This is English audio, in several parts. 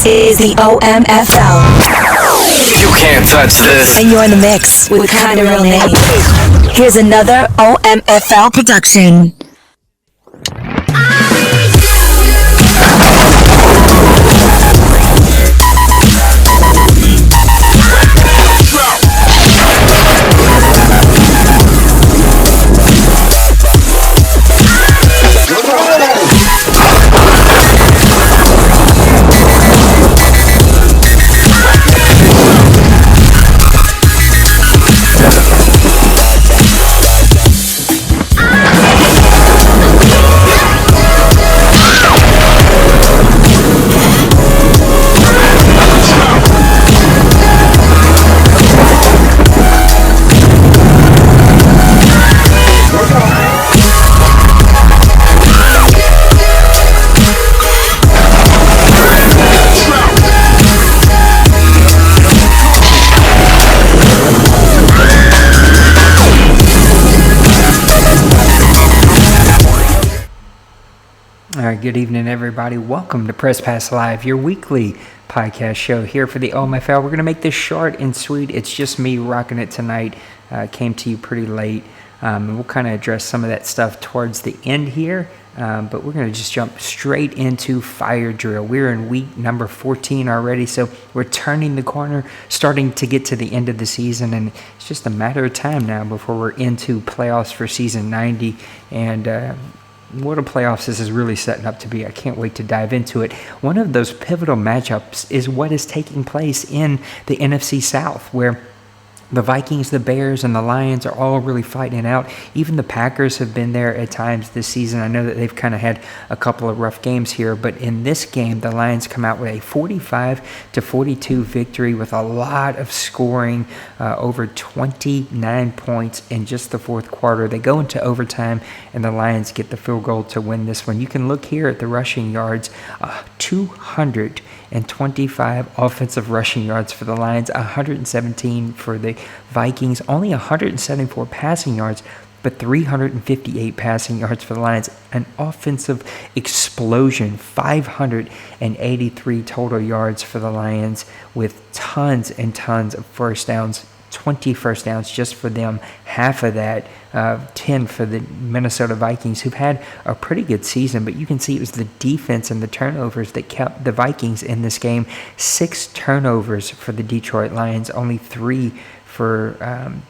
This is the OMFL. You can't touch this. And you're in the mix with Kinda Real Name. Here's another OMFL production. Good evening, everybody. Welcome to Press Pass Live, your weekly podcast show here for the OMFL. We're going to make this short and sweet. It's just me rocking it tonight. Came to you pretty late. We'll kind of address some of that stuff towards the end here, but we're going to just jump straight into Fire Drill. We're in week number 14 already, so we're turning the corner, starting to get to the end of the season, and it's just a matter of time now before we're into playoffs for season 90, and what a playoffs this is really setting up to be. I can't wait to dive into it. One of those pivotal matchups is what is taking place in the NFC South, where the Vikings, the Bears, and the Lions are all really fighting it out. Even the Packers have been there at times this season. I know that they've kind of had a couple of rough games here, but in this game, the Lions come out with a 45-42 victory with a lot of scoring, over 29 points in just the fourth quarter. They go into overtime, and the Lions get the field goal to win this one. You can look here at the rushing yards, 225 offensive rushing yards for the Lions, 117 for the Vikings, only 174 passing yards, but 358 passing yards for the Lions. An offensive explosion, 583 total yards for the Lions, with tons and tons of first downs. 20 first downs just for them, half of that, 10 for the Minnesota Vikings, who've had a pretty good season, but you can see it was the defense and the turnovers that kept the Vikings in this game. 6 turnovers for the Detroit Lions, only 3 for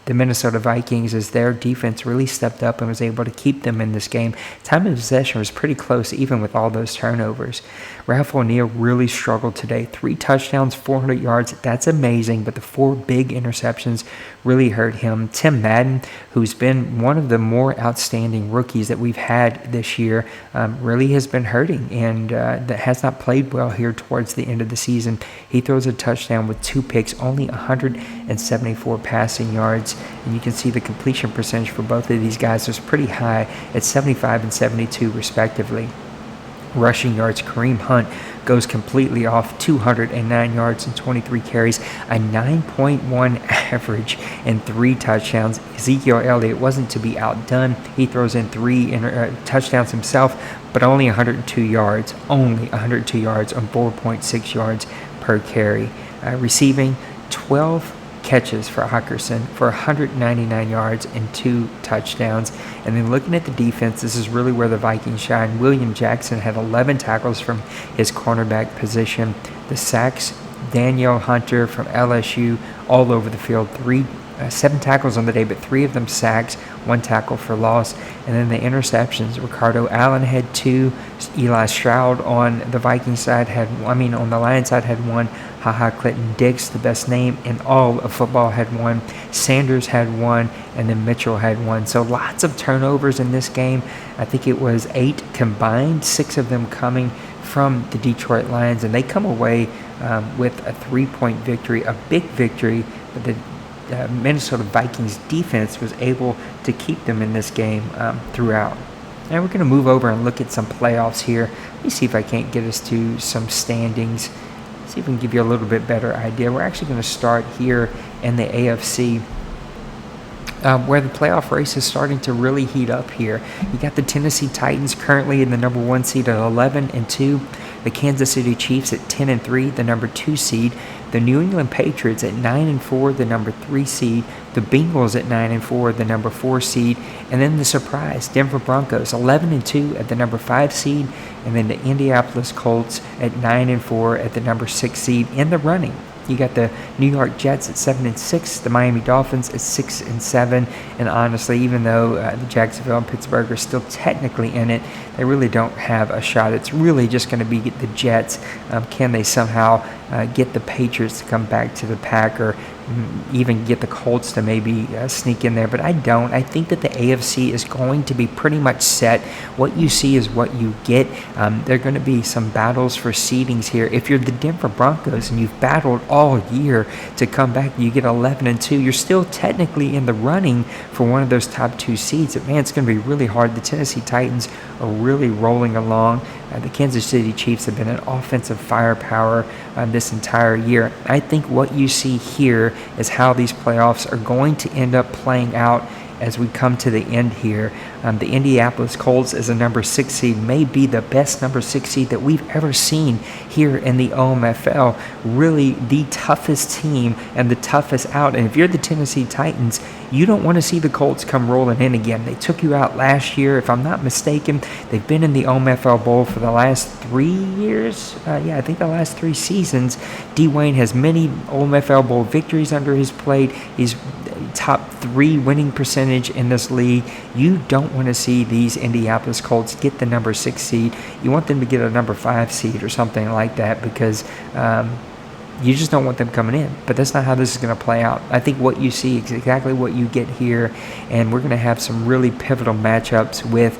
the Minnesota Vikings, as their defense really stepped up and was able to keep them in this game. Time of possession was pretty close, even with all those turnovers. Ralph O'Neal really struggled today. 3 touchdowns, 400 yards. That's amazing, but the 4 big interceptions really hurt him. Tim Madden, who's been one of the more outstanding rookies that we've had this year, really has been hurting, and that has not played well here towards the end of the season. He throws a touchdown with 2 picks, only 174 passing yards, and you can see the completion percentage for both of these guys was pretty high at 75 and 72 respectively. Rushing yards, Kareem Hunt goes completely off, 209 yards and 23 carries, a 9.1 average and 3 touchdowns. Ezekiel Elliott wasn't to be outdone. He throws in 3 touchdowns himself, but only 102 yards on 4.6 yards per carry. Receiving 12 catches for Hockerson for 199 yards and 2 touchdowns. And then looking at the defense, this is really where the Vikings shine. William Jackson had 11 tackles from his cornerback position. The sacks, Daniel Hunter from LSU, all over the field. 7 tackles on the day, but 3 of them sacks, 1 tackle for loss. And then the interceptions, Ricardo Allen had 2, Eli Stroud on the Vikings side on the Lions side had 1, Clinton Dix, the best name in all of football, had 1, Sanders had 1, and then Mitchell had 1. So lots of turnovers in this game. I think it was 8 combined, 6 of them coming from the Detroit Lions, and they come away with a 3-point victory, a big victory, but the Minnesota Vikings defense was able to keep them in this game throughout. Now we're going to move over and look at some playoffs here. Let me see if I can't get us to some standings. See if we can give you a little bit better idea. We're actually going to start here in the AFC, where the playoff race is starting to really heat up here. You got the Tennessee Titans currently in the number 1 seed at 11-2. The Kansas City Chiefs at 10-3, the number 2 seed. The New England Patriots at 9-4, the number 3 seed. The Bengals at 9-4, the number 4 seed. And then the surprise, Denver Broncos 11-2 at the number 5 seed. And then the Indianapolis Colts at 9-4 at the number 6 seed in the running. You got the New York Jets at 7-6, the Miami Dolphins at 6-7, and honestly, even though the Jacksonville and Pittsburgh are still technically in it, they really don't have a shot. It's really just going to be the Jets. Can they somehow get the Patriots to come back to the pack, or even get the Colts to maybe sneak in there? But I don't. I think that the AFC is going to be pretty much set. What you see is what you get. There are going to be some battles for seedings here. If you're the Denver Broncos and you've battled all year to come back, you get 11-2, you're still technically in the running for one of those top 2 seeds. But man, it's going to be really hard. The Tennessee Titans are really rolling along. The Kansas City Chiefs have been an offensive firepower this entire year. I think what you see here is how these playoffs are going to end up playing out as we come to the end here. The Indianapolis Colts as a number 6 seed may be the best number 6 seed that we've ever seen here in the OMFL. Really the toughest team and the toughest out. And if you're the Tennessee Titans, you don't want to see the Colts come rolling in again. They took you out last year. If I'm not mistaken, they've been in the OMFL Bowl for the last 3 years. I think the last 3 seasons. Dwayne has many OMFL Bowl victories under his plate. He's top 3 winning percentage in this league. You don't want to see these Indianapolis Colts get the number 6 seed. You want them to get a number 5 seed or something like that, because you just don't want them coming in. But that's not how this is going to play out. I think what you see is exactly what you get here, and we're going to have some really pivotal matchups with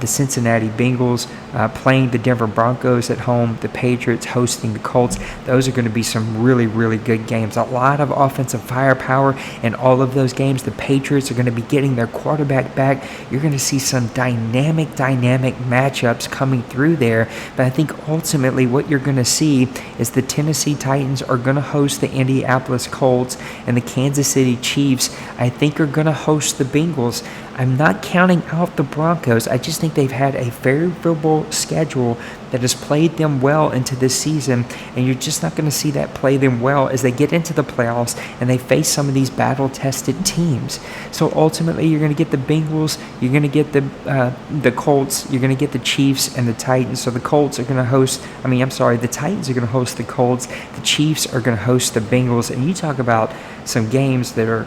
the Cincinnati Bengals playing the Denver Broncos at home, the Patriots hosting the Colts. Those are going to be some really, really good games. A lot of offensive firepower in all of those games. The Patriots are going to be getting their quarterback back. You're going to see some dynamic matchups coming through there. But I think ultimately what you're going to see is the Tennessee Titans are going to host the Indianapolis Colts, and the Kansas City Chiefs, I think, are going to host the Bengals. I'm not counting out the Broncos. I just think they've had a favorable schedule that has played them well into this season, and you're just not going to see that play them well as they get into the playoffs and they face some of these battle-tested teams. So ultimately, you're going to get the Bengals, you're going to get the Colts, you're going to get the Chiefs and the Titans. So the Colts are going to host, the Titans are going to host the Colts, the Chiefs are going to host the Bengals, and you talk about some games that are,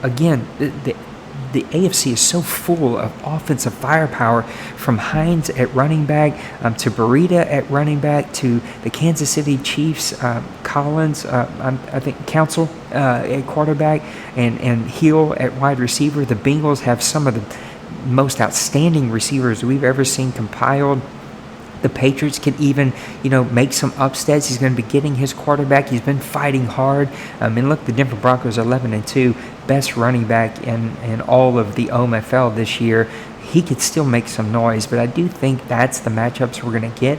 again, the AFC is so full of offensive firepower, from Hines at running back to Burita at running back to the Kansas City Chiefs, Collins, I think Council at quarterback, and Hill at wide receiver. The Bengals have some of the most outstanding receivers we've ever seen compiled. The Patriots can even, make some upsets. He's going to be getting his quarterback. He's been fighting hard. And look, the Denver Broncos are 11-2, best running back in all of the OMFL this year. He could still make some noise, but I do think that's the matchups we're going to get.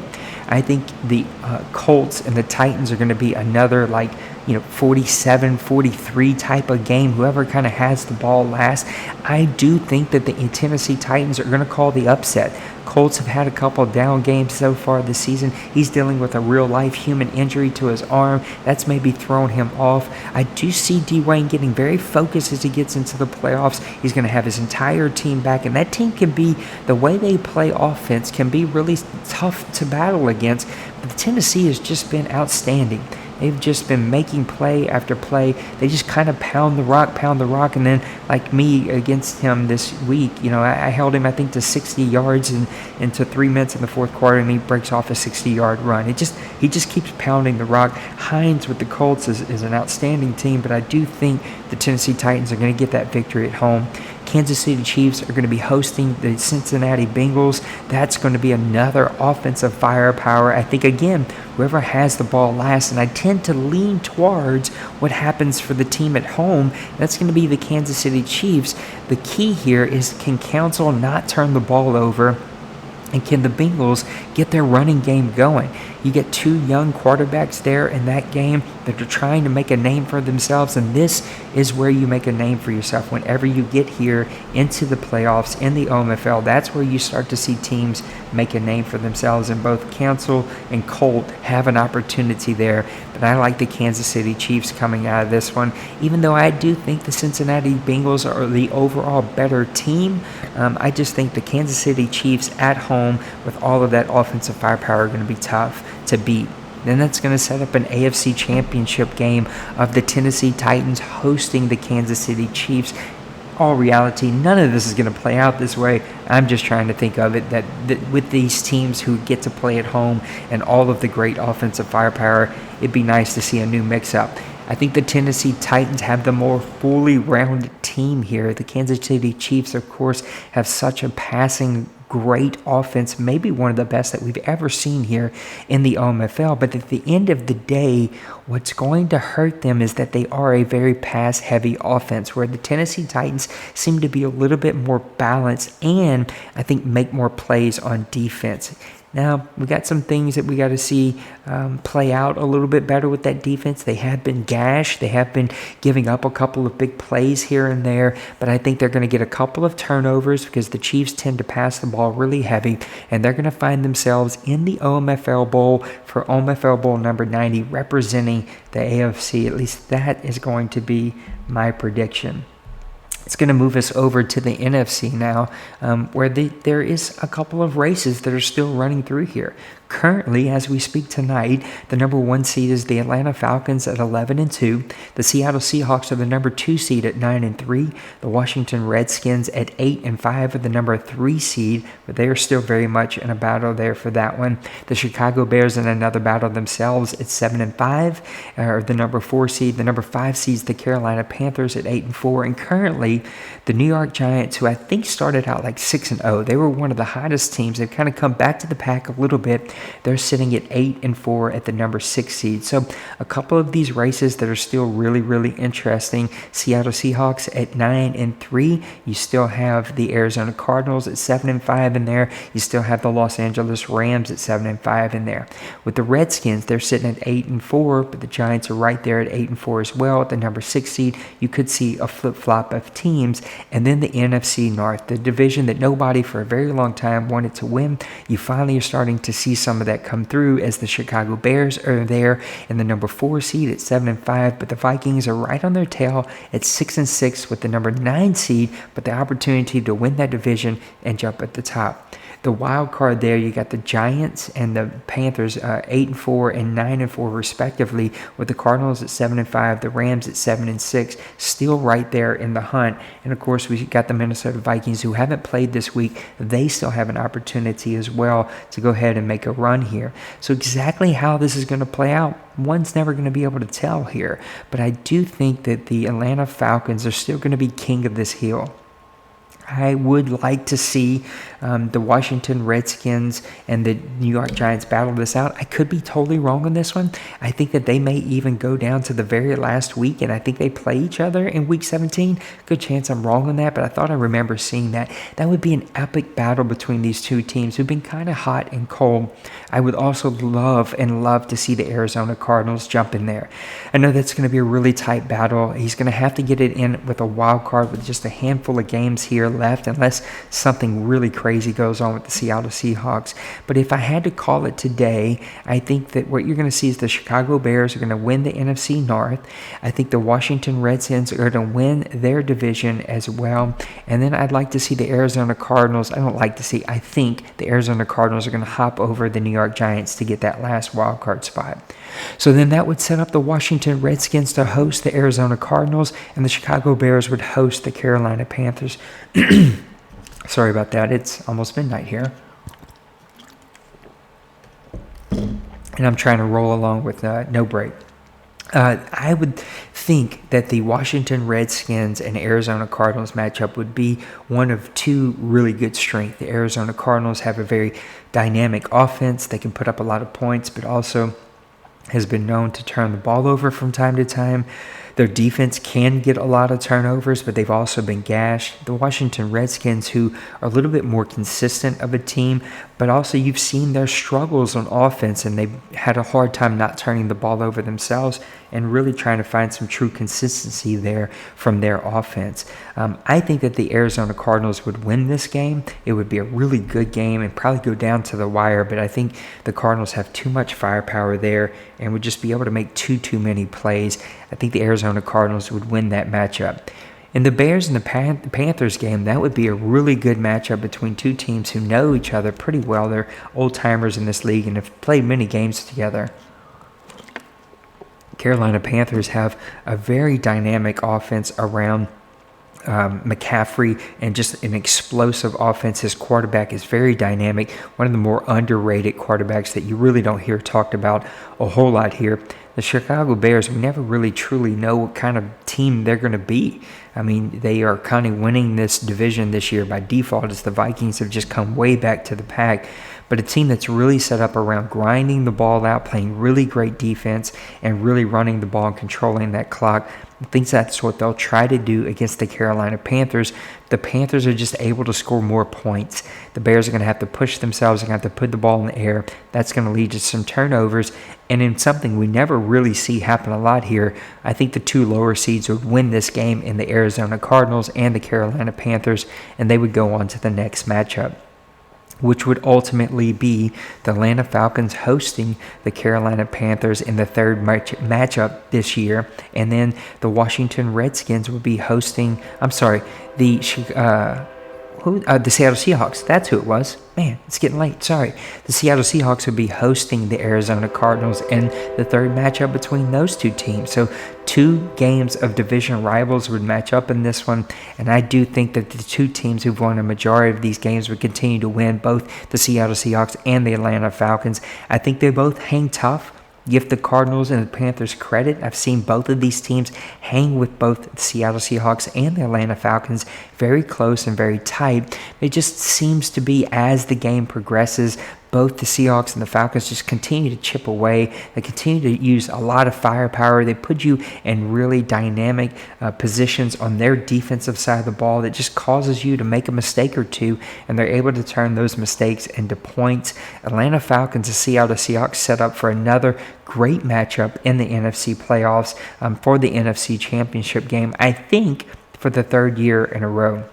I think the Colts and the Titans are going to be another 47-43 type of game. Whoever kind of has the ball last. I do think that the Tennessee Titans are going to call the upset. Colts have had a couple of down games so far this season. He's dealing with a real-life human injury to his arm. That's maybe thrown him off. I do see Dwayne getting very focused as he gets into the playoffs. He's going to have his entire team back, and that team can be, the way they play offense can be really tough to battle against. But Tennessee has just been outstanding. They've just been making play after play. They just kind of pound the rock, and then like me against him this week, I held him, I think, to 60 yards into 3 minutes in the fourth quarter, and he breaks off a 60-yard run. He just keeps pounding the rock. Hines with the Colts is an outstanding team, but I do think the Tennessee Titans are going to get that victory at home. Kansas City Chiefs are going to be hosting the Cincinnati Bengals. That's going to be another offensive firepower. I think, again, whoever has the ball last, and I tend to lean towards what happens for the team at home. That's going to be the Kansas City Chiefs. The key here is, can Council not turn the ball over? And can the Bengals get their running game going? You get 2 young quarterbacks there in that game. that are trying to make a name for themselves, and this is where you make a name for yourself. Whenever you get here into the playoffs in the OMFL, that's where you start to see teams make a name for themselves, and both Council and Colt have an opportunity there. But I like the Kansas City Chiefs coming out of this one, even though I do think the Cincinnati Bengals are the overall better team. I just think the Kansas City Chiefs at home with all of that offensive firepower are going to be tough to beat. Then that's going to set up an AFC championship game of the Tennessee Titans hosting the Kansas City Chiefs. All reality, none of this is going to play out this way. I'm just trying to think of it that with these teams who get to play at home and all of the great offensive firepower, it'd be nice to see a new mix-up. I think the Tennessee Titans have the more fully rounded team here. The Kansas City Chiefs, of course, have such a passing great offense, maybe one of the best that we've ever seen here in the OMFL. But at the end of the day, what's going to hurt them is that they are a very pass-heavy offense, where the Tennessee Titans seem to be a little bit more balanced and I think make more plays on defense. Now, we got some things that we got to see play out a little bit better with that defense. They have been gashed. They have been giving up a couple of big plays here and there, but I think they're going to get a couple of turnovers because the Chiefs tend to pass the ball really heavy, and they're going to find themselves in the OMFL Bowl for OMFL Bowl number 90, representing the AFC. At least that is going to be my prediction. It's going to move us over to the NFC now, where there is a couple of races that are still running through here. Currently, as we speak tonight, the number 1 seed is the Atlanta Falcons at 11-2. The Seattle Seahawks are the number 2 seed at 9-3. The Washington Redskins at 8-5 are the number 3 seed, but they are still very much in a battle there for that one. The Chicago Bears in another battle themselves at 7-5 are the number 4 seed. The number 5 seed is the Carolina Panthers at 8-4, and currently the New York Giants, who I think started out like 6-0, they were one of the hottest teams. They've kind of come back to the pack a little bit. They're sitting at 8-4 at the number 6 seed. So a couple of these races that are still really, really interesting. Seattle Seahawks at 9-3. You still have the Arizona Cardinals at 7-5 in there. You still have the Los Angeles Rams at 7-5 in there. With the Redskins, they're sitting at 8-4, but the Giants are right there at 8-4 as well at the number 6 seed. You could see a flip-flop of teams. And then the NFC North, the division that nobody for a very long time wanted to win. You finally are starting to see some of that come through as the Chicago Bears are there in the number 4 seed at 7-5, but the Vikings are right on their tail at 6-6 with the number 9 seed, but the opportunity to win that division and jump at the top. The wild card there, you got the Giants and the Panthers 8-4 and 9-4 respectively, with the Cardinals at 7-5, the Rams at 7-6, still right there in the hunt. And of course, we got the Minnesota Vikings, who haven't played this week. They still have an opportunity as well to go ahead and make a run here. So exactly how this is going to play out, one's never going to be able to tell here. But I do think that the Atlanta Falcons are still going to be king of this hill. I would like to see the Washington Redskins and the New York Giants battle this out. I could be totally wrong on this one. I think that they may even go down to the very last week, and I think they play each other in Week 17. Good chance I'm wrong on that, but I thought I remember seeing that. That would be an epic battle between these two teams who've been kind of hot and cold. I would also love to see the Arizona Cardinals jump in there. I know that's going to be a really tight battle. He's going to have to get it in with a wild card with just a handful of games here left, unless something really crazy goes on with the Seattle Seahawks. But if I had to call it today, I think that what you're going to see is the Chicago Bears are going to win the NFC North. I think the Washington Redskins are going to win their division as well. And then I'd like to see the Arizona Cardinals. I think the Arizona Cardinals are going to hop over the New York Giants to get that last wild card spot. So then that would set up the Washington Redskins to host the Arizona Cardinals, and the Chicago Bears would host the Carolina Panthers. Sorry about that. It's almost midnight here. And I'm trying to roll along with no break. I would think that the Washington Redskins and Arizona Cardinals matchup would be one of two really good strengths. The Arizona Cardinals have a very dynamic offense. They can put up a lot of points, but also has been known to turn the ball over from time to time. Their defense can get a lot of turnovers, but they've also been gashed. The Washington Redskins, who are a little bit more consistent of a team, but also you've seen their struggles on offense, and they've had a hard time not turning the ball over themselves and really trying to find some true consistency there from their offense. I think that the Arizona Cardinals would win this game. It would be a really good game and probably go down to the wire, but I think the Cardinals have too much firepower there and would just be able to make too many plays. I think the Arizona Cardinals would win that matchup. In the Bears and the Panthers game, that would be a really good matchup between two teams who know each other pretty well. They're old-timers in this league and have played many games together. Carolina Panthers have a very dynamic offense around McCaffrey and just an explosive offense. His quarterback is very dynamic, one of the more underrated quarterbacks that you really don't hear talked about a whole lot here. The Chicago Bears, we never really truly know what kind of team they're going to be. I mean, they are kind of winning this division this year by default as the Vikings have just come way back to the pack. But a team that's really set up around grinding the ball out, playing really great defense, and really running the ball and controlling that clock. I think that's what they'll try to do against the Carolina Panthers. The Panthers are just able to score more points. The Bears are going to have to push themselves. They're going to have to put the ball in the air. That's going to lead to some turnovers. And in something we never really see happen a lot here, I think the two lower seeds would win this game in the Arizona Cardinals and the Carolina Panthers, and they would go on to the next matchup, which would ultimately be the Atlanta Falcons hosting the Carolina Panthers in the third matchup this year. And then the Washington Redskins would be hosting, the Seattle Seahawks. That's who it was. Man, it's getting late. Sorry. The Seattle Seahawks would be hosting the Arizona Cardinals in the third matchup between those two teams. So 2 games of division rivals would match up in this one. And I do think that the two teams who've won a majority of these games would continue to win, both the Seattle Seahawks and the Atlanta Falcons. I think they both hang tough. Give the Cardinals and the Panthers credit. I've seen both of these teams hang with both the Seattle Seahawks and the Atlanta Falcons very close and very tight. It just seems to be, as the game progresses, both the Seahawks and the Falcons just continue to chip away. They continue to use a lot of firepower. They put you in really dynamic positions on their defensive side of the ball that just causes you to make a mistake or two, and they're able to turn those mistakes into points. Atlanta Falcons and Seattle Seahawks set up for another great matchup in the NFC playoffs for the NFC Championship game, I think, for the third year in a row.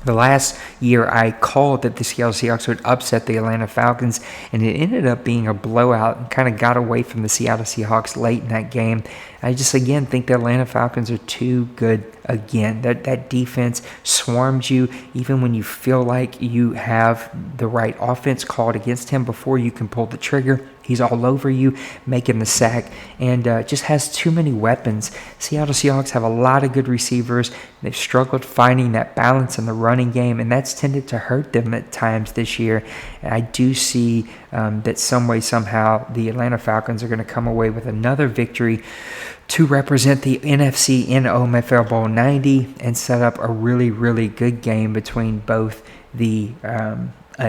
The last year, I called that the Seattle Seahawks would upset the Atlanta Falcons, and it ended up being a blowout and kind of got away from the Seattle Seahawks late in that game. I just, again, think the Atlanta Falcons are too good again. That defense swarms you even when you feel like you have the right offense called against him before you can pull the trigger. He's all over you, making the sack, and just has too many weapons. Seattle Seahawks have a lot of good receivers. They've struggled finding that balance in the running game, and that's tended to hurt them at times this year. And I do see that some way, somehow, the Atlanta Falcons are going to come away with another victory to represent the NFC in OMFL Bowl 90 and set up a really, really good game between both the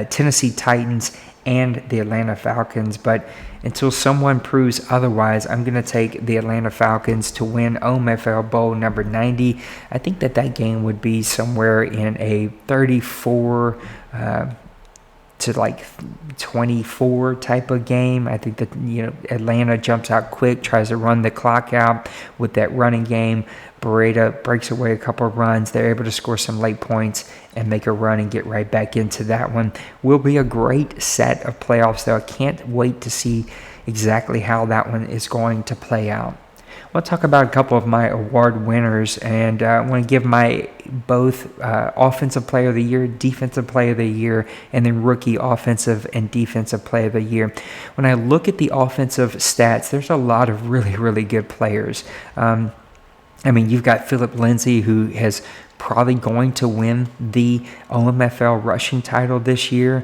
Tennessee Titans and the Atlanta Falcons. But until someone proves otherwise, I'm going to take the Atlanta Falcons to win OMFL Bowl number 90. I think that game would be somewhere in a 34 to like 24 type of game. I think that Atlanta jumps out quick, tries to run the clock out with that running game. Beretta breaks away a couple of runs. They're able to score some late points and make a run and get right back into that one. Will be a great set of playoffs, though. I can't wait to see exactly how that one is going to play out. I'll talk about a couple of my award winners, and I want to give my both Offensive Player of the Year, Defensive Player of the Year, and then Rookie Offensive and Defensive Player of the Year. When I look at the offensive stats, there's a lot of really, really good players. You've got Philip Lindsay, who has probably going to win the OMFL rushing title this year.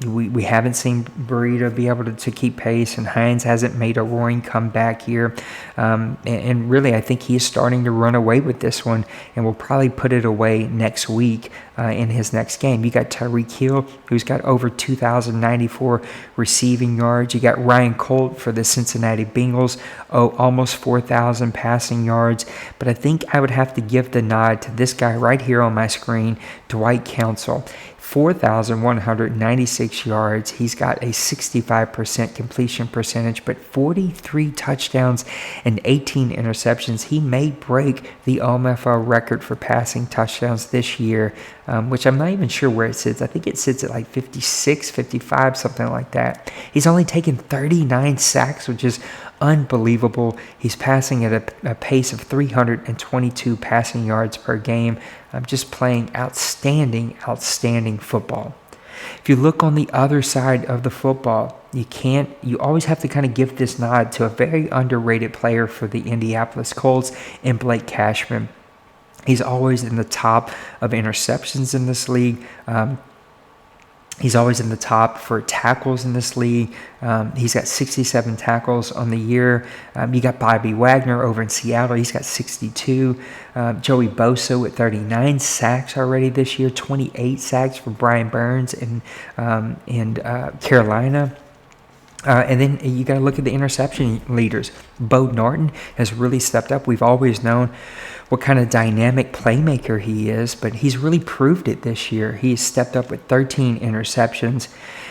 We haven't seen Burrito be able to keep pace, and Hines hasn't made a roaring comeback here. And really, I think he is starting to run away with this one, and will probably put it away next week in his next game. You got Tyreek Hill, who's got over 2,094 receiving yards. You got Ryan Colt for the Cincinnati Bengals, almost 4,000 passing yards. But I think I would have to give the nod to this guy right here on my screen, Dwight Council. 4,196 yards. He's got a 65% completion percentage, but 43 touchdowns and 18 interceptions. He may break the OMFL record for passing touchdowns this year, which I'm not even sure where it sits. I think it sits at like 56, 55, something like that. He's only taken 39 sacks, which is unbelievable. He's passing at a pace of 322 passing yards per game. Just playing outstanding football. If you look on the other side of the football, you always have to kind of give this nod to a very underrated player for the Indianapolis Colts in Blake Cashman. He's always in the top of interceptions in this league. He's always in the top for tackles in this league. He's got 67 tackles on the year. You got Bobby Wagner over in Seattle. He's got 62. Joey Bosa with 39 sacks already this year. 28 sacks for Brian Burns in Carolina. And then you got to look at the interception leaders. Bo Norton has really stepped up. We've always known what kind of dynamic playmaker he is, but he's really proved it this year. He's stepped up with 13 interceptions.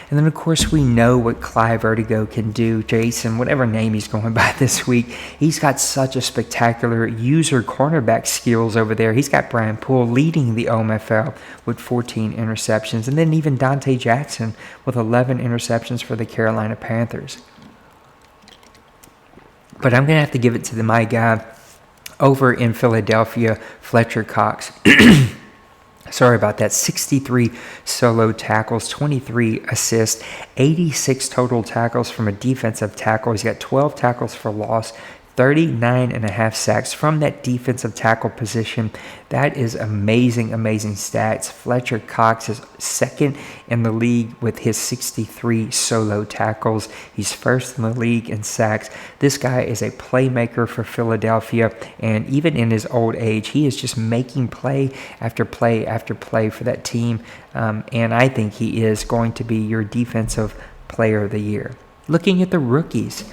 And then, of course, we know what Clive Vertigo can do. Jason, whatever name he's going by this week, he's got such a spectacular user cornerback skills over there. He's got Brian Poole leading the OMFL with 14 interceptions. And then even Dante Jackson with 11 interceptions for the Carolina Panthers. But I'm going to have to give it to my guy over in Philadelphia, Fletcher Cox. Sorry about that. 63 solo tackles, 23 assists, 86 total tackles from a defensive tackle. He's got 12 tackles for loss, 39.5 sacks from that defensive tackle position. That is amazing stats. Fletcher Cox is second in the league with his 63 solo tackles. He's first in the league in sacks. This guy is a playmaker for Philadelphia, and even in his old age, he is just making play after play after play for that team, and I think he is going to be your defensive player of the year. Looking at the rookies,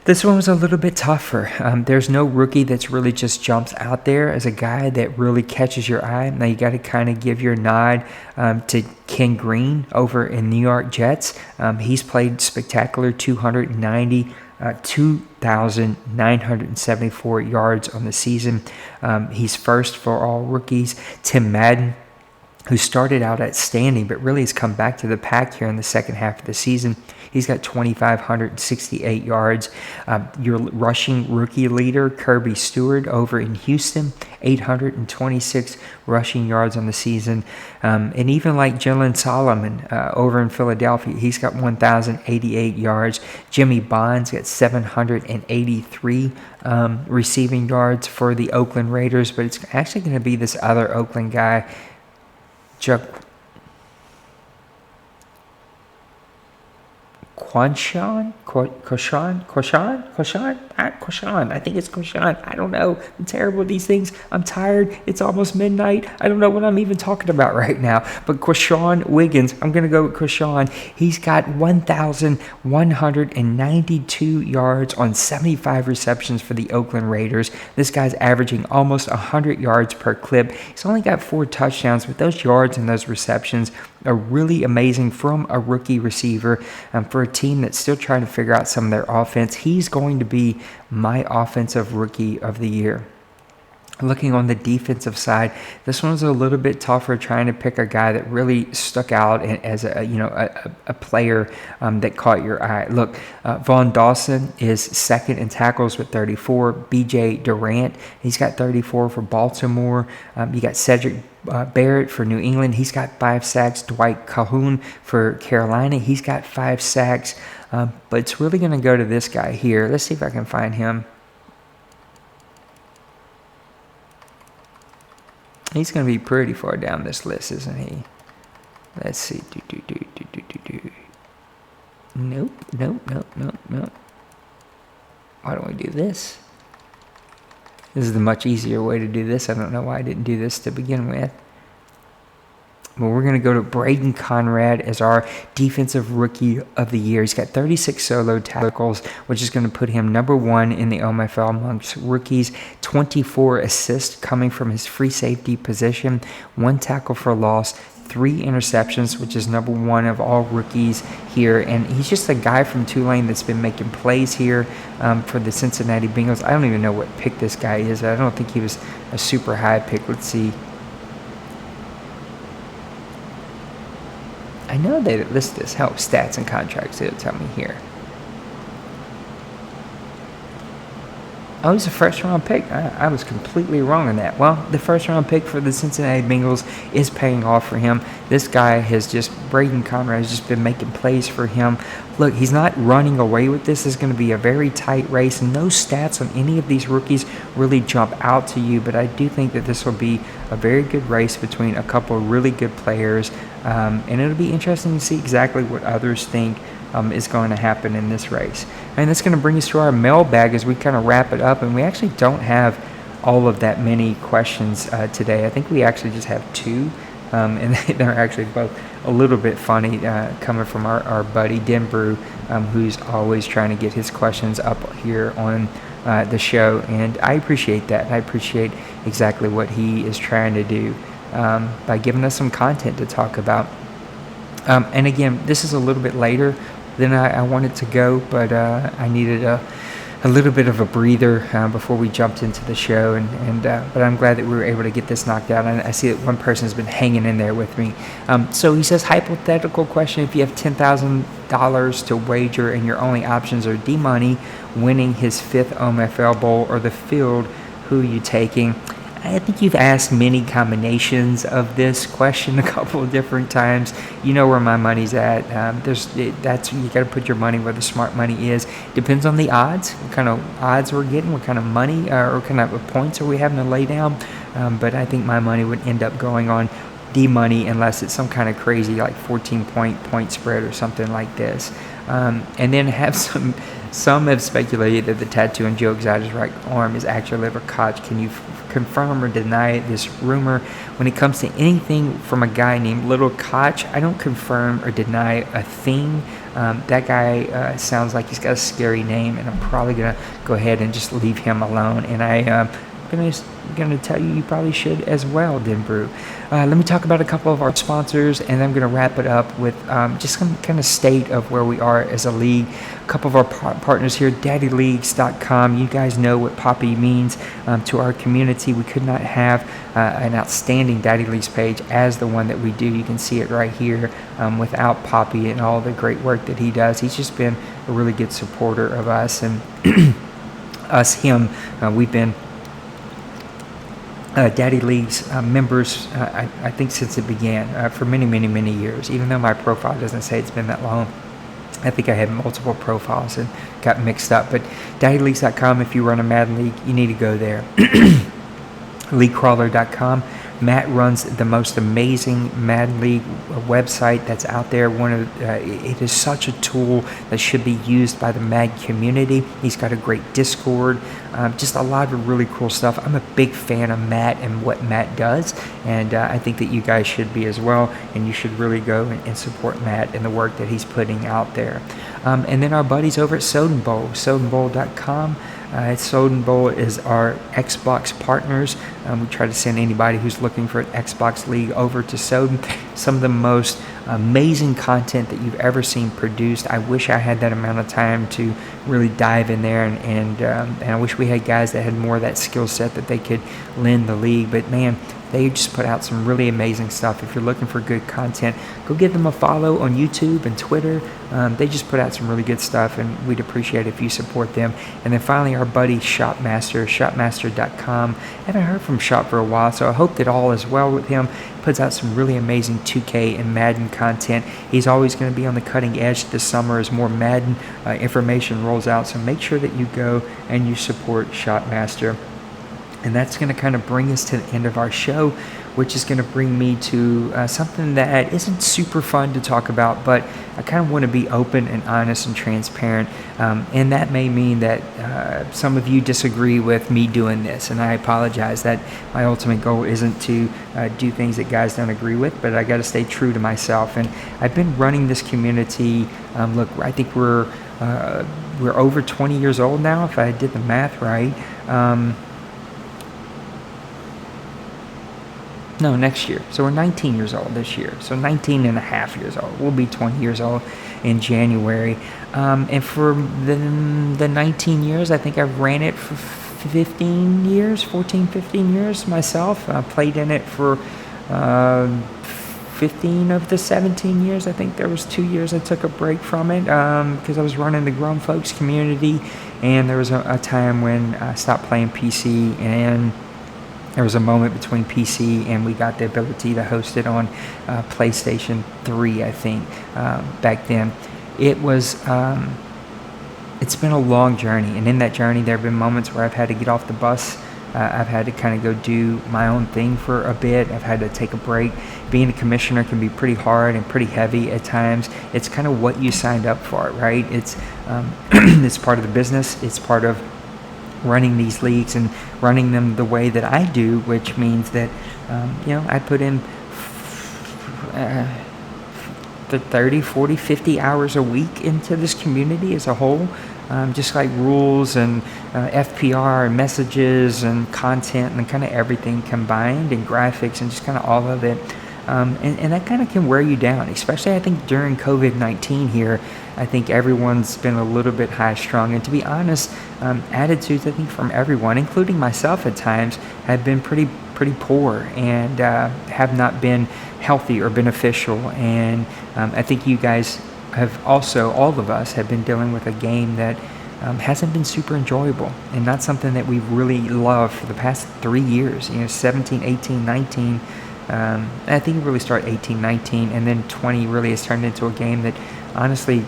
this one was a little bit tougher. There's no rookie that's really just jumps out there as a guy that really catches your eye. Now you got to kind of give your nod to Ken Green over in New York Jets. He's played spectacular, 2,974 yards on the season. He's first for all rookies. Tim Madden, who started out outstanding but really has come back to the pack here in the second half of the season. He's got 2,568 yards. Your rushing rookie leader, Kirby Stewart, over in Houston, 826 rushing yards on the season. And even like Jalen Solomon over in Philadelphia, he's got 1,088 yards. Jimmy Bond's got 783 receiving yards for the Oakland Raiders, but it's actually going to be this other Oakland guy, Quanshan? I think it's Quanshan. I don't know. I'm terrible at these things. I'm tired. It's almost midnight. I don't know what I'm even talking about right now. But Quanshan Wiggins, I'm going to go with Quanshan. He's got 1,192 yards on 75 receptions for the Oakland Raiders. This guy's averaging almost 100 yards per clip. He's only got 4 touchdowns, but those yards and those receptions are really amazing from a rookie receiver. For a team that's still trying to figure out some of their offense, he's going to be my offensive rookie of the year. Looking on the defensive side, this one's a little bit tougher, trying to pick a guy that really stuck out as a player that caught your eye. Look, Vaughn Dawson is second in tackles with 34. B.J. Durant, he's got 34 for Baltimore. You got Cedric Barrett for New England. He's got 5 sacks. Dwight Calhoun for Carolina. He's got 5 sacks. But it's really going to go to this guy here. Let's see if I can find him. He's going to be pretty far down this list, isn't he? Let's see. Nope. Why don't we do this? This is the much easier way to do this. I don't know why I didn't do this to begin with. Well, we're going to go to Braden Conrad as our Defensive Rookie of the Year. He's got 36 solo tackles, which is going to put him number 1 in the OMFL amongst rookies. 24 assists coming from his free safety position. 1 tackle for loss. 3 interceptions, which is number 1 of all rookies here. And he's just a guy from Tulane that's been making plays here for the Cincinnati Bengals. I don't even know what pick this guy is. I don't think he was a super high pick. Let's see. I know they list this. Help stats and contracts. It'll tell me here. Oh, he's a first-round pick. I was completely wrong on that. Well, the first-round pick for the Cincinnati Bengals is paying off for him. This guy has just, Braden Conrad has just been making plays for him. Look, he's not running away with this. It's going to be a very tight race. No stats on any of these rookies really jump out to you, but I do think that this will be a very good race between a couple of really good players, and it'll be interesting to see exactly what others think is going to happen in this race. And that's going to bring us to our mailbag as we kind of wrap it up. And we actually don't have all of that many questions today. I think we actually just have 2, and they're actually both a little bit funny, coming from our buddy Denbrew, who's always trying to get his questions up here on the show. And I appreciate that. I appreciate exactly what he is trying to do by giving us some content to talk about. And again, this is a little bit later than I wanted to go, but I needed a little bit of a breather before we jumped into the show, but I'm glad that we were able to get this knocked out. And I see that one person has been hanging in there with me. So he says, hypothetical question: if you have $10,000 to wager and your only options are D-Money winning his 5th OMFL Bowl or the field, who are you taking? I think you've asked many combinations of this question a couple of different times. You know where my money's at. You got to put your money where the smart money is. Depends on the odds, what kind of odds we're getting, what kind of money or kind of points are we having to lay down. But I think my money would end up going on D-Money unless it's some kind of crazy like 14-point spread or something like this. And then have some have speculated that the tattoo on Joe Exotic's right arm is actual liver Koch. Can you confirm or deny this rumor? When it comes to anything from a guy named Little Koch, I don't confirm or deny a thing. That guy sounds like he's got a scary name, and I'm probably going to go ahead and just leave him alone. And I'm going to tell you probably should as well, Denbrew. Let me talk about a couple of our sponsors, and I'm going to wrap it up with just some kind of state of where we are as a league. A couple of our partners here, daddyleagues.com. You guys know what Poppy means to our community. We could not have an outstanding Daddy Leagues page as the one that we do. You can see it right here without Poppy and all the great work that he does. He's just been a really good supporter of us, and him. We've been Daddy Leagues members, I think since it began, for many, many, many years. Even though my profile doesn't say it's been that long, I think I had multiple profiles and got mixed up. But daddyleagues.com, if you run a Madden League, you need to go there. Leaguecrawler.com. Matt runs the most amazing Madden League website that's out there. It is such a tool that should be used by the Mad community. He's got a great Discord, just a lot of really cool stuff. I'm a big fan of Matt and what Matt does, and I think that you guys should be as well, and you should really go and support Matt and the work that he's putting out there. And then our buddies over at Soden Bowl, sodenbowl.com. Soden Bowl is our Xbox partners. We try to send anybody who's looking for an Xbox League over to Soden. Some of the most amazing content that you've ever seen produced. I wish I had that amount of time to really dive in there, and I wish we had guys that had more of that skill set that they could lend the league. But man, they just put out some really amazing stuff. If you're looking for good content, go give them a follow on YouTube and Twitter. They just put out some really good stuff, and we'd appreciate it if you support them. And then finally, our buddy Shopmaster, shopmaster.com. I haven't heard from Shop for a while, so I hope that all is well with him. Puts out some really amazing 2K and Madden content. He's always going to be on the cutting edge this summer as more Madden information rolls out. So make sure that you go and you support Shopmaster. And that's going to kind of bring us to the end of our show, which is going to bring me to something that isn't super fun to talk about, but I kind of want to be open and honest and transparent. And that may mean that some of you disagree with me doing this, and I apologize. That my ultimate goal isn't to do things that guys don't agree with, but I got to stay true to myself. And I've been running this community. Look, I think we're over 20 years old now, if I did the math right. No, next year. So we're 19 years old this year. So 19 and a half years old. We'll be 20 years old in January. And for the 19 years, I think I've ran it for 15 years myself. I played in it for 15 of the 17 years. I think there was 2 years I took a break from it because I was running the grown folks community. And there was a time when I stopped playing PC, and there was a moment between PC and we got the ability to host it on PlayStation 3, I think, back then. It was, it's been a long journey, and in that journey there have been moments where I've had to get off the bus. I've had to kind of go do my own thing for a bit. I've had to take a break. Being a commissioner can be pretty hard and pretty heavy at times. It's kind of what you signed up for, right? It's it's part of the business. It's part of running these leagues and running them the way that I do, which means that I put in 30, 40, 50 hours a week into this community as a whole, just like rules and FPR and messages and content and kind of everything combined, and graphics and just kind of all of it. And that kind of can wear you down, especially I think during COVID-19 here. I think everyone's been a little bit high-strung, and to be honest, attitudes I think from everyone, including myself at times, have been pretty poor and have not been healthy or beneficial. And I think you guys have also, all of us, have been dealing with a game that hasn't been super enjoyable, and not something that we've really loved for the past 3 years. 17, 18, 19. I think it really started 18, 19, and then 20 really has turned into a game that honestly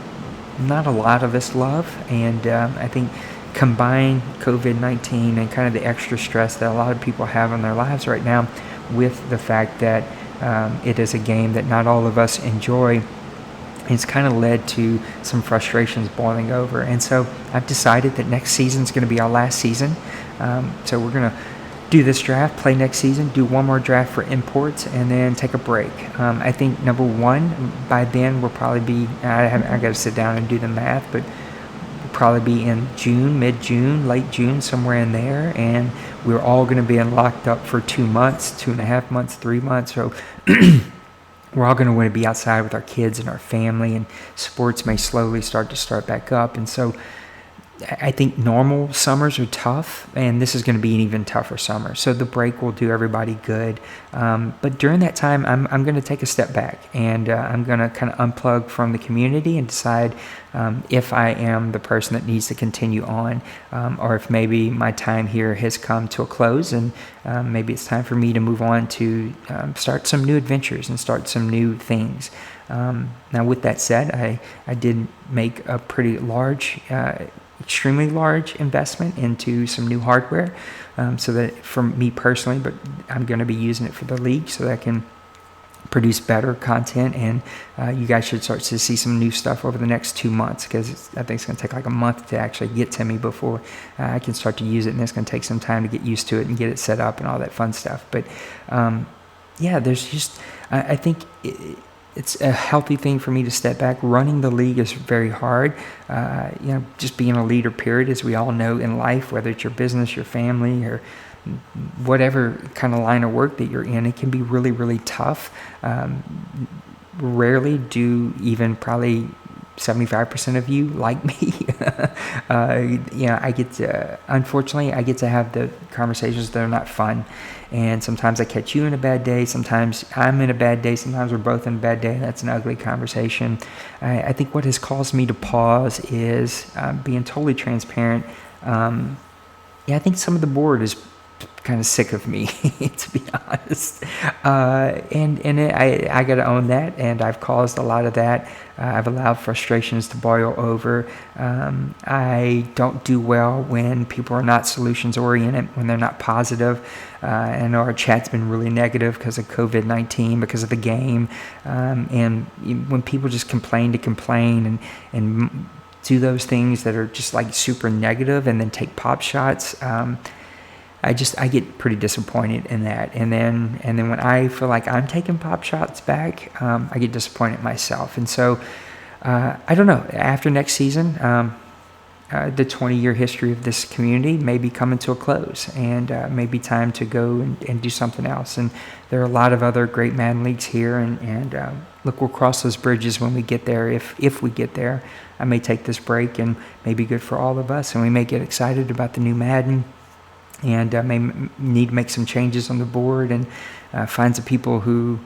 not a lot of us love. And I think combine COVID-19 and kind of the extra stress that a lot of people have in their lives right now with the fact that it is a game that not all of us enjoy, it's kind of led to some frustrations boiling over. And so I've decided that next season is going to be our last season. So we're going to do this draft, play next season, do one more draft for imports, and then take a break. I think number one, by then we'll probably be, I got to sit down and do the math, but we'll probably be in June, mid-June, late June, somewhere in there, and we're all going to be locked up for 2 months, 2.5 months, 3 months. So we're all going to want to be outside with our kids and our family, and sports may slowly start back up. And so I think normal summers are tough, and this is going to be an even tougher summer. So the break will do everybody good. But during that time, I'm going to take a step back, and I'm going to kind of unplug from the community and decide if I am the person that needs to continue on, or if maybe my time here has come to a close, and maybe it's time for me to move on to start some new adventures and start some new things. Now, with that said, I did make a pretty large extremely large investment into some new hardware, so that for me personally, but I'm going to be using it for the league so that I can produce better content, and you guys should start to see some new stuff over the next 2 months, because I think it's going to take like a month to actually get to me before I can start to use it, and it's going to take some time to get used to it and get it set up and all that fun stuff. But there's just, I think it's a healthy thing for me to step back. Running the league is very hard. Just being a leader, period, as we all know in life, whether it's your business, your family, or whatever kind of line of work that you're in, it can be really, really tough. Rarely do even probably 75% of you like me. Unfortunately, I get to have the conversations that are not fun. And sometimes I catch you in a bad day. Sometimes I'm in a bad day. Sometimes we're both in a bad day. That's an ugly conversation. I think what has caused me to pause is being totally transparent. I think some of the board is kind of sick of me, to be honest. I got to own that, and I've caused a lot of that. I've allowed frustrations to boil over. I don't do well when people are not solutions oriented, when they're not positive. I know our chat's been really negative because of COVID-19, because of the game, and when people just complain to complain and do those things that are just like super negative and then take pop shots. I get pretty disappointed in that, and then when I feel like I'm taking pop shots back, I get disappointed myself. And so I don't know. After next season, the 20-year history of this community may be coming to a close, and maybe time to go and do something else. And there are a lot of other great Madden leagues here, and look, we'll cross those bridges when we get there. If we get there, I may take this break, and may be good for all of us, and we may get excited about the new Madden. And may need to make some changes on the board, and find some people who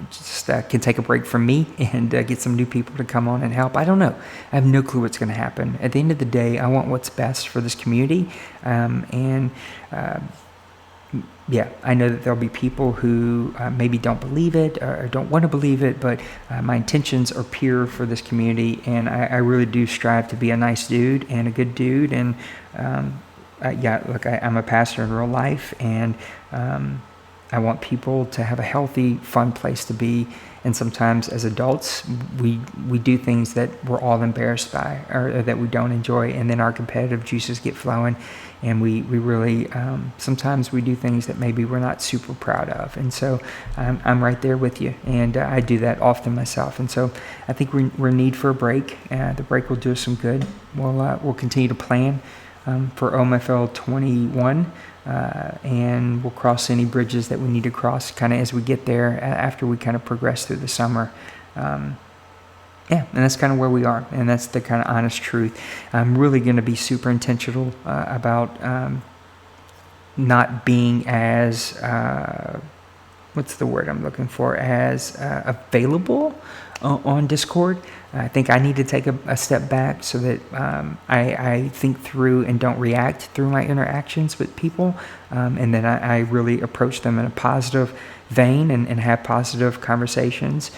just can take a break from me, and get some new people to come on and help. I don't know. I have no clue what's going to happen. At the end of the day, I want what's best for this community. I know that there'll be people who maybe don't believe it or don't want to believe it, but my intentions are pure for this community, and I really do strive to be a nice dude and a good dude. And look, I'm a pastor in real life, and I want people to have a healthy, fun place to be. And sometimes as adults, we do things that we're all embarrassed by, or that we don't enjoy, and then our competitive juices get flowing, and we really, sometimes we do things that maybe we're not super proud of. And so I'm right there with you, and I do that often myself. And so I think we're in need for a break. The break will do us some good. We'll continue to plan for OMFL 21, and we'll cross any bridges that we need to cross kind of as we get there, after we kind of progress through the summer. And that's kind of where we are, and that's the kind of honest truth. I'm really going to be super intentional about not being as what's the word I'm looking for, as available on Discord. I think I need to take a step back so that I think through and don't react through my interactions with people, and then I really approach them in a positive vein and have positive conversations.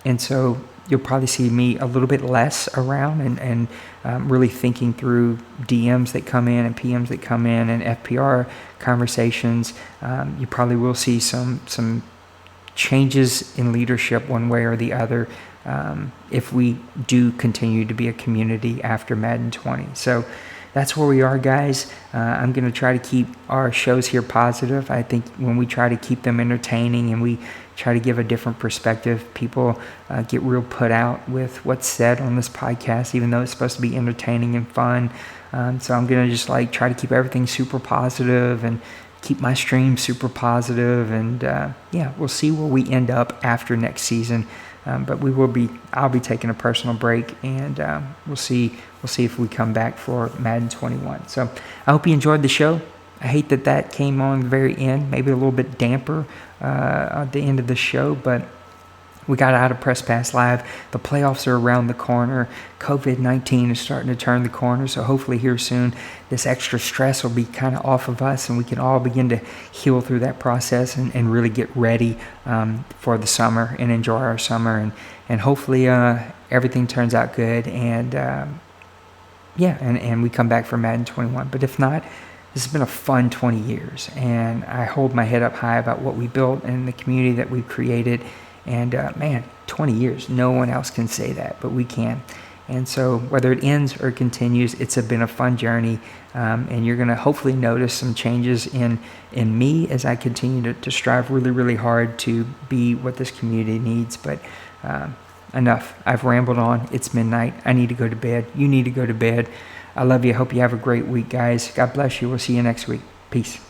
And so you'll probably see me a little bit less around, and really thinking through DMs that come in and PMs that come in and FPR conversations. You probably will see some changes in leadership one way or the other, if we do continue to be a community after Madden 20. So that's where we are, guys. I'm going to try to keep our shows here positive. I think when we try to keep them entertaining and we try to give a different perspective, people get real put out with what's said on this podcast, even though it's supposed to be entertaining and fun. So I'm going to just try to keep everything super positive and keep my stream super positive. And we'll see where we end up after next season. But I'll be taking a personal break, and we'll see if we come back for Madden 21. So I hope you enjoyed the show. I hate that came on the very end, maybe a little bit damper at the end of the show, but we got out of Press Pass Live. The playoffs are around the corner. COVID-19 is starting to turn the corner, so hopefully here soon this extra stress will be kind of off of us, and we can all begin to heal through that process and really get ready for the summer and enjoy our summer. And hopefully everything turns out good, and we come back for Madden 21. But if not, this has been a fun 20 years, and I hold my head up high about what we built and the community that we've created. And 20 years, no one else can say that, but we can. And so whether it ends or continues, it's been a fun journey, and you're going to hopefully notice some changes in me as I continue to strive really, really hard to be what this community needs. But enough. I've rambled on. It's midnight. I need to go to bed. You need to go to bed. I love you. Hope you have a great week, guys. God bless you. We'll see you next week. Peace.